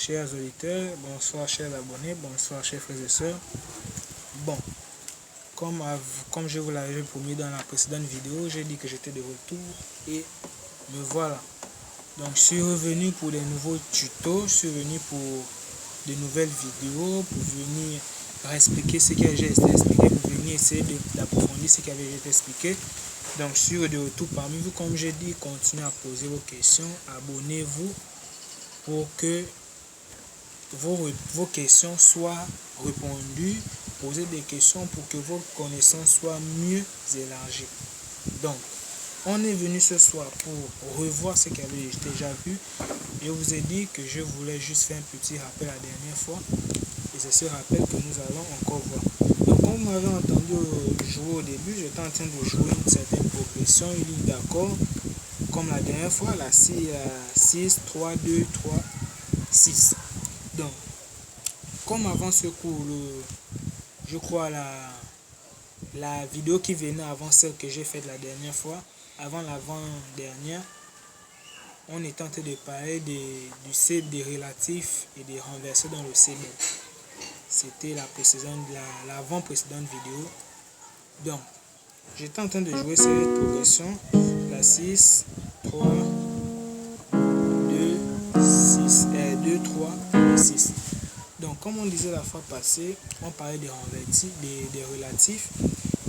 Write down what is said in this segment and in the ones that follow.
chers auditeurs, bonsoir chers abonnés, bonsoir chers frères et sœurs. Bon, comme je vous l'avais promis dans la précédente vidéo, j'ai dit que j'étais de retour et me voilà. Donc je suis revenu pour des nouveaux tutos, je suis venu pour de nouvelles vidéos, pour venir réexpliquer ce que j'ai expliqué, pour venir essayer d'approfondir ce qui avait été expliqué. Donc je suis de retour parmi vous, comme j'ai dit, continuez à poser vos questions, abonnez-vous pour que vos questions soient répondues, posez des questions pour que vos connaissances soient mieux élargies. Donc, on est venu ce soir pour revoir ce qu'il y avait déjà vu. Je vous ai dit que je voulais juste faire un petit rappel la dernière fois. Et c'est ce rappel que nous allons encore voir. Donc, comme vous m'avez entendu jouer au début, j'étais en train de jouer une certaine progression, une ligne d'accord. Comme la dernière fois, la 6, 3, 2, 3, 6. Donc, comme avant ce cours, je crois la vidéo qui venait avant celle que j'ai faite la dernière fois, avant l'avant-dernière, on était en train de parler du C, des relatifs et des renversés dans le C. C'était l'avant-précédente vidéo. Donc, j'étais en train de jouer cette progression, la 6, 3, 2, 6, 2, 3, 6. Donc, comme on disait la fois passée, on parlait des relatifs,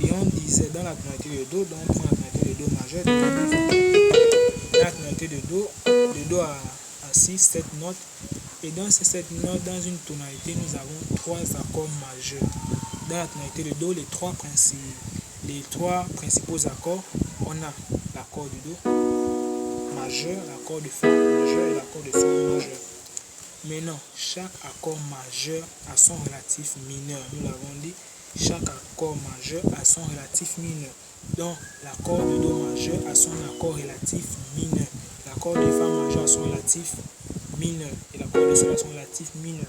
et on disait dans la tonalité de Do, donc on prend la tonalité de Do majeur, dans la tonalité de Do à 6, 7 notes, et dans ces 7 notes, dans une tonalité, nous avons 3 accords majeurs. Dans la tonalité de Do, les trois principaux accords, on a l'accord de Do majeur, l'accord de Fa majeur et l'accord de Sol majeur. Maintenant, chaque accord majeur a son relatif mineur. Nous l'avons dit, chaque accord majeur a son relatif mineur. Donc, l'accord de Do majeur a son accord relatif mineur. L'accord de Fa majeur a son relatif mineur. Et l'accord de Sol a son relatif mineur.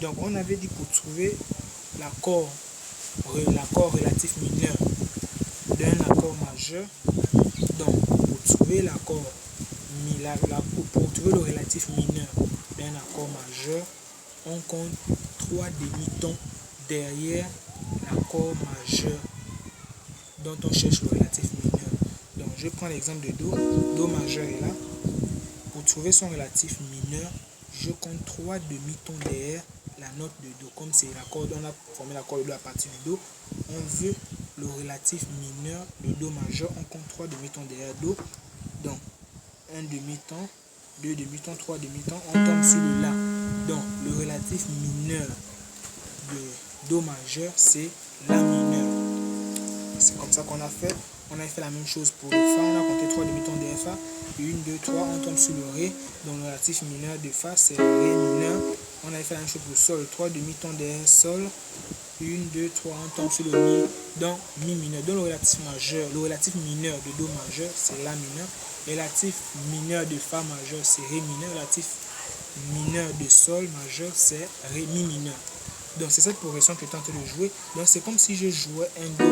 Donc, on avait dit pour trouver l'accord relatif mineur d'un accord majeur, donc pour trouver pour trouver le relatif mineur d'un accord majeur, on compte 3 demi-tons derrière l'accord majeur dont on cherche le relatif mineur. Donc je prends l'exemple de Do majeur est là. Pour trouver son relatif mineur, je compte 3 demi-tons derrière la note de Do. Comme c'est l'accord, on a formé l'accord de Do à partir du Do, on veut le relatif mineur de Do majeur, on compte 3 demi-tons derrière Do. Donc, un demi-ton, 2 demi-tons, 3 demi-tons, on tombe sur le La. Donc, le relatif mineur de Do majeur, c'est La mineur. C'est comme ça qu'on a fait. On a fait la même chose pour le Fa. On a compté 3 demi-tons derrière Fa. 1, 2, 3, on tombe sur le Ré. Donc, le relatif mineur de Fa, c'est Ré mineur. On a fait la même chose pour Sol. 3 demi-tons derrière Sol. 1, 2, 3, on tombe sur le Mi, donc Mi mineur. Donc le relatif mineur de Do majeur, c'est La mineur. Le relatif mineur de Fa majeur, c'est Ré mineur. Le relatif mineur de Sol majeur, c'est Ré Mi mineur. Donc c'est cette progression que je suis en train de jouer. Donc c'est comme si je jouais un Do,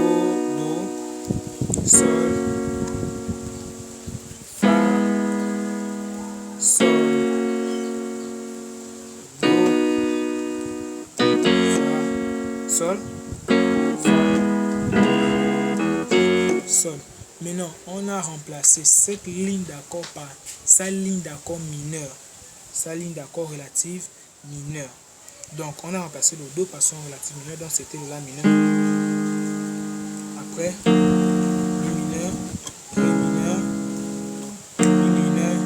Sol, Fa, Sol, Sol, Fa, Sol. Maintenant, on a remplacé cette ligne d'accord par sa ligne d'accord mineure, sa ligne d'accord relative mineure. Donc, on a remplacé le Do par son relatif mineur, donc c'était le La mineur. Après, Mi mineur, Ré mineur, Mi mineur,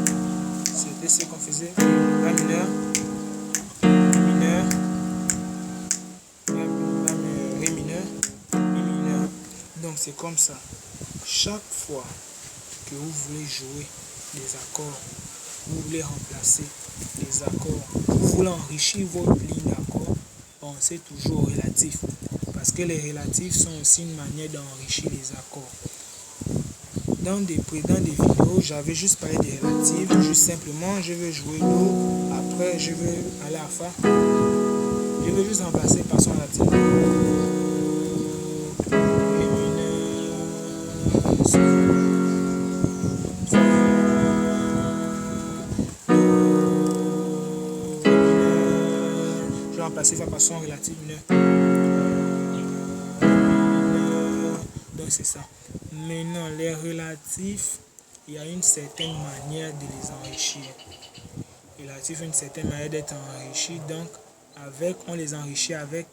c'était ce qu'on faisait, La mineur, Ré mineur, Mi mineur. Donc c'est comme ça. Chaque fois que vous voulez jouer des accords, vous voulez remplacer des accords, vous voulez enrichir votre ligne d'accords, pensez toujours aux relatifs. Parce que les relatifs sont aussi une manière d'enrichir les accords. Dans des vidéos, j'avais juste parlé des relatifs. Juste simplement, je vais jouer Do. Après, je vais aller à Fa. Je vais juste remplacer par son relatif. Ré mineur, Sol, Fa, Do, Ré mineur, remplacer ça par son relatif mineur. Donc c'est ça. Maintenant, les relatifs, il y a une certaine manière de les enrichir. Les relatifs ont une certaine manière d'être enrichis. Donc, on les enrichit avec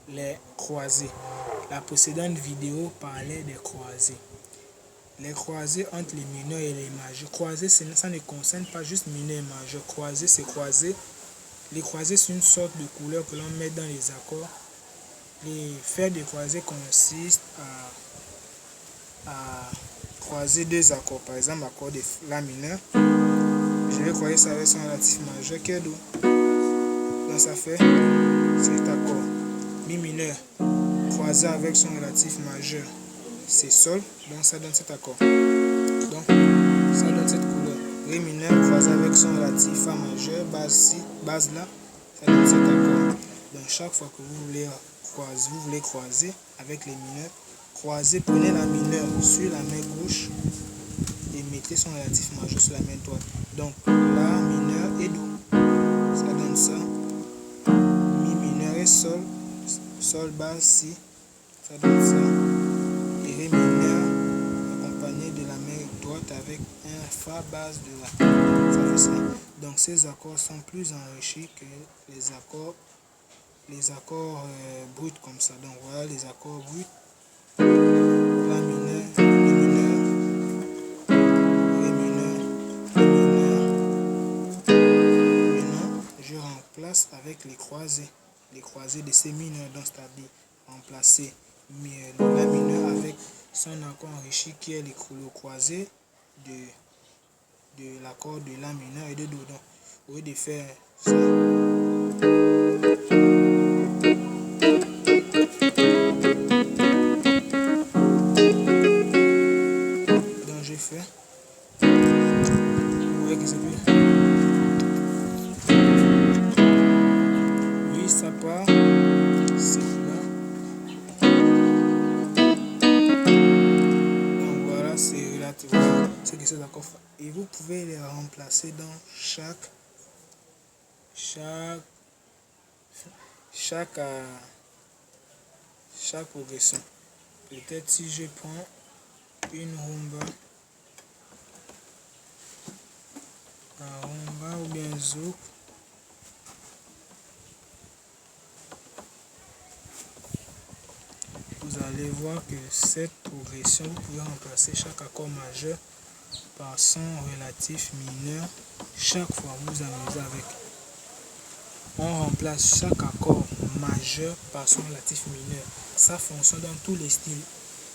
les croisés. La précédente vidéo parlait des croisés. Les croisés entre les mineurs et les majeurs. Croisés, ça ne concerne pas juste mineurs et majeurs. Croisés, c'est croisés. Les croisés, c'est une sorte de couleur que l'on met dans les accords. Les faire des croisés consiste à croiser deux accords. Par exemple, l'accord de la mineur. Je vais croiser ça avec son relatif majeur qui est Do. Donc ça fait cet accord. Mi mineur croisé avec son relatif majeur, c'est Sol. Donc ça donne cet accord. Donc ça donne cette couleur. Ré mineur croisé avec son relatif Fa majeur, base là, ça donne cet accord. Donc chaque fois que vous voulez croiser avec les mineurs, croisez, prenez la mineure sur la main gauche et mettez son relatif majeur sur la main droite. Donc La mineur et Do. Ça donne ça. Mi mineur et Sol. Sol base Si. Ça donne ça. Et Ré mineur accompagné de la main droite avec un Fa base de La. Ça fait ça. Donc ces accords sont plus enrichis que les accords bruts comme ça. Donc voilà les accords bruts. La mineur, Mi mineur, Ré mineur, Mi mineur. Maintenant, je remplace avec les croisés de ces mineurs. Donc c'est-à-dire remplacer La mineur avec son accord enrichi qui est le croisé de l'accord de La mineur et de Do. Donc au lieu de faire ça, donc je fais, vous voyez que c'est plus, oui ça part, c'est là. Donc voilà, c'est relatif, c'est que ces accords. Et vous pouvez les remplacer dans chaque progression. Peut-être si je prends une rumba ou bien zouk, vous allez voir que cette progression, vous pouvez remplacer chaque accord majeur par son relatif mineur. Chaque fois vous vous amusez avec. On remplace chaque accord majeur par son relatif mineur. Ça fonctionne dans tous les styles,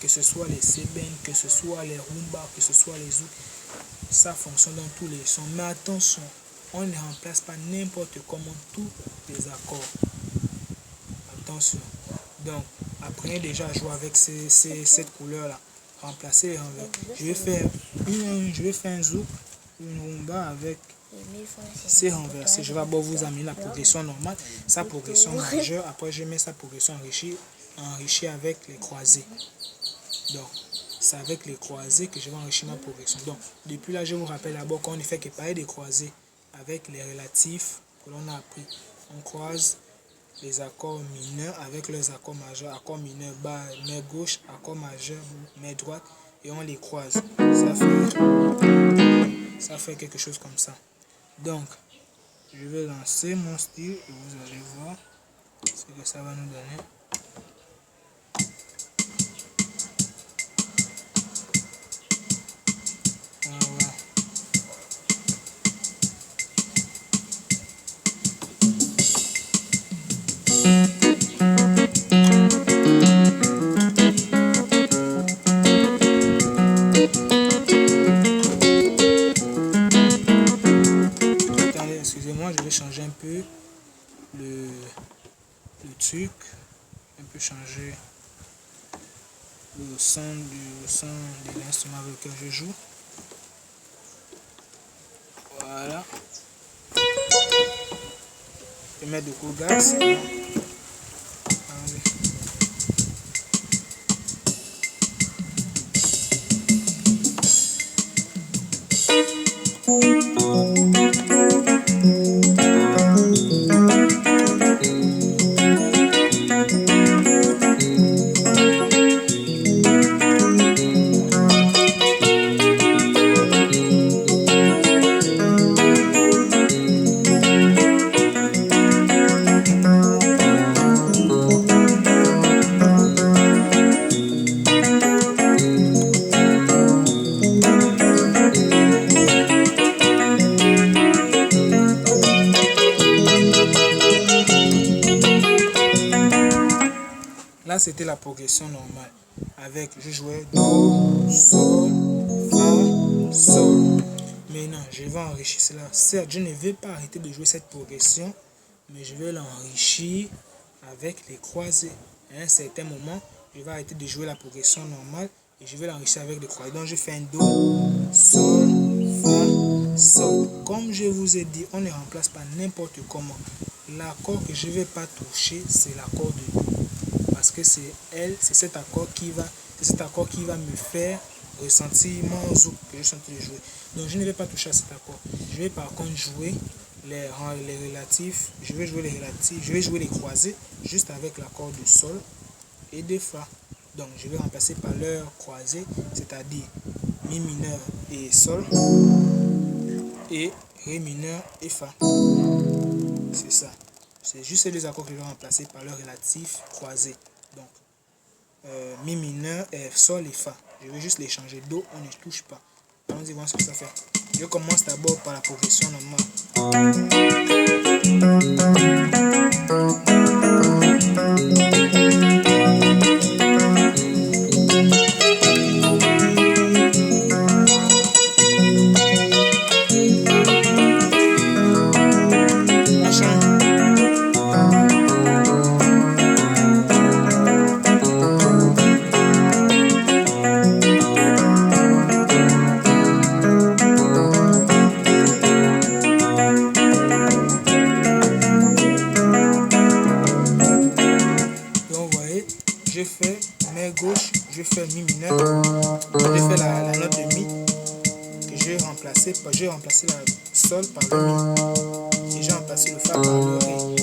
que ce soit les sébènes, que ce soit les rumbas, que ce soit les zouk. Ça fonctionne dans tous les sons. Mais attention, on ne remplace pas n'importe comment tous les accords. Attention. Donc, apprenez déjà à jouer avec cette couleur-là. Remplacer et renverser. Je vais faire un zouk, une rumba avec. C'est renversé. Je vais d'abord vous amener la progression normale, sa progression majeure. Après, je mets sa progression enrichie avec les croisés. Donc, c'est avec les croisés que je vais enrichir ma progression. Donc, depuis là, je vous rappelle d'abord qu'on ne fait que parler des croisés avec les relatifs que l'on a appris. On croise les accords mineurs avec leurs accords majeurs. Accord mineur bas, main gauche, accord majeur, main droite, et on les croise. Ça fait quelque chose comme ça. Donc, je vais lancer mon style et vous allez voir ce que ça va nous donner. Voilà. Excusez-moi, je vais changer un peu le truc, un peu changer le son de l'instrument avec lequel je joue. Voilà. Je vais mettre de cool gas. c'était la progression normale. Avec, je jouais Do, Sol, Fa, Sol. Maintenant, je vais enrichir cela. Certes, je ne vais pas arrêter de jouer cette progression, mais je vais l'enrichir avec les croisés. À un certain moment, je vais arrêter de jouer la progression normale et je vais l'enrichir avec les croisés. Donc, je fais un Do, Sol, Fa, Sol. Comme je vous ai dit, on ne remplace pas n'importe comment. L'accord que je ne vais pas toucher, c'est l'accord de Do. Parce que c'est cet accord qui va me faire ressentir mon zouk que je suis en train de jouer. Donc je ne vais pas toucher à cet accord. Je vais par contre jouer les relatifs. Je vais jouer les croisés juste avec l'accord de Sol et de Fa. Donc je vais remplacer par leur croisé, c'est-à-dire Mi mineur et Sol et Ré mineur et Fa. C'est ça. C'est juste ces deux accords que je vais remplacer par leur relatif croisé. Donc Mi mineur, Sol et Fa. Je vais juste les changer. Do, on ne touche pas. Allons-y voir ce que ça fait. Je commence d'abord par la progression normale. Je fais main gauche, je fais Mi mineur, je fais la note de Mi que je vais remplacer la Sol par le Mi et je vais remplacer le Fa par le Ré.